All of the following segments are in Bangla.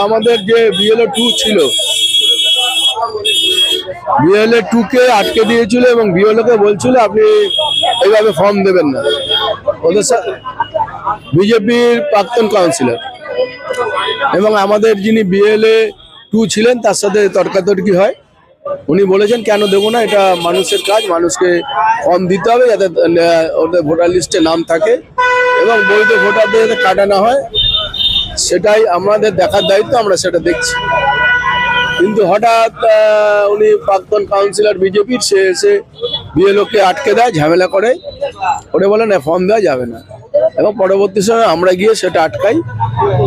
আমাদের যে BLO 2 ছিল, BLO 2 কে আটকে দিয়েছিল এবং BLO কে বলছিল আপনি এইভাবে ফর্ম দেবেন না। ওদের বিজেপির প্রাক্তন কাউন্সিলর এবং আমাদের যিনি BLO 2 ছিলেন তার সাথে তর্কাতর্কি হয়। উনি বলেছেন কেন দেবো না, এটা মানুষের কাজ, মানুষকে ফর্ম দিতে হবে যাতে ওদের ভোটার লিস্টে নাম থাকে এবং বৈধ ভোটারদের যাতে কাটা না হয়, সেটাই আমাদের দেখার দায়িত্ব, আমরা সেটা দেখছি। কিন্তু হঠাৎ উনি প্রাক্তন কাউন্সিলর বিজেপির, সে এসে BLO কে আটকে দেয়, ঝামেলা করে, ওরে বলে না ফর্ম দেওয়া যাবে না। এবং পরবর্তী সময় আমরা গিয়ে সেটা আটকাই,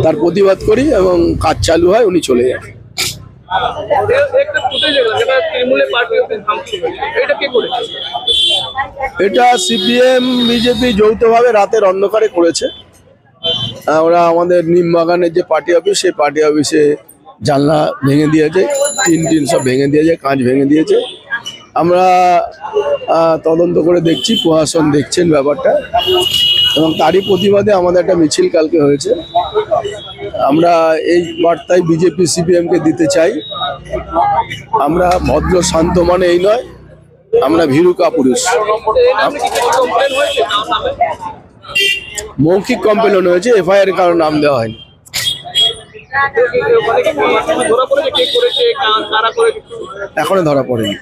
তার প্রতিবাদ করি এবং কাজ চালু হয়, উনি চলে যান। এটা CPM BJP যৌথভাবে রাতের অন্ধকারে করেছে। ওরা আমাদের নিমবাগানের যে পার্টি অফিস, সেই পার্টি অফিসে জানলা ভেঙে দিয়েছে, টিন সব ভেঙে দিয়েছে, কাঁচ ভেঙে দিয়েছে। আমরা তদন্ত করে দেখছি, প্রশাসন দেখছেন ব্যাপারটা এবং তারই প্রতিবাদে আমাদের একটা মিছিল কালকে হয়েছে। আমরা এই বার্তায় বিজেপি CPM কে দিতে চাই, আমরা ভদ্র শান্ত মানে এই নয়, আমরা ভীরু কাপুরুষ। মৌখিক কমপ্লেন হয়েছে, FIR এর কারণে নাম দেওয়া হয়নি। এখনো ধরা পড়েনি।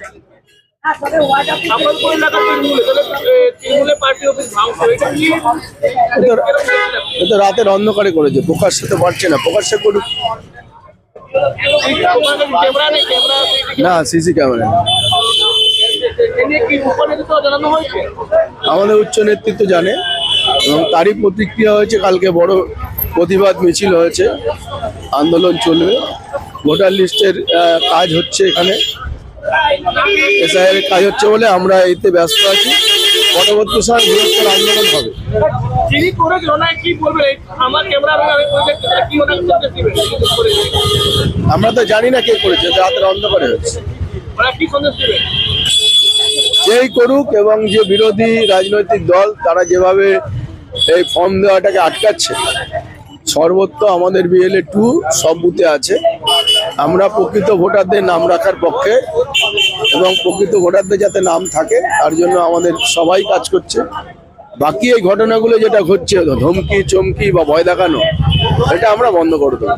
রাতের অন্ধকারে করেছে, প্রকাশ্যে তো পারছে না, প্রকাশ্যে করুক না। CC ক্যামেরা আমাদের উচ্চ নেতৃত্ব জানে এবং তারই প্রতিক্রিয়া হয়েছে। কালকে বড় প্রতিবাদ মিছিল হয়েছে, আন্দোলন চলবে, ভোটার লিস্টের কাজ হচ্ছে, এখানে SIR এর কাজ হচ্ছে বলে আমরা এতে ব্যস্ত আছি। পরবর্তী সময় বৃহত্তর আন্দোলন হবে। আমরা তো জানি না কে করেছে, রাতের অন্ধকারে হচ্ছে। যেই করুক এবং যে বিরোধী রাজনৈতিক দল তারা যেভাবে এই ফর্ম দেওয়াটাকে আটকাচ্ছে, সর্বত্র আমাদের BLO 2 সব বুথে আছে। আমরা প্রকৃত ভোটারদের নাম রাখার পক্ষে এবং প্রকৃত ভোটারদের যাতে নাম থাকে তার জন্য আমাদের সবাই কাজ করছে। বাকি এই ঘটনাগুলো যেটা ঘটছে, ধমকি চমকি বা ভয় দেখানো, এটা আমরা বন্ধ করে দেবো।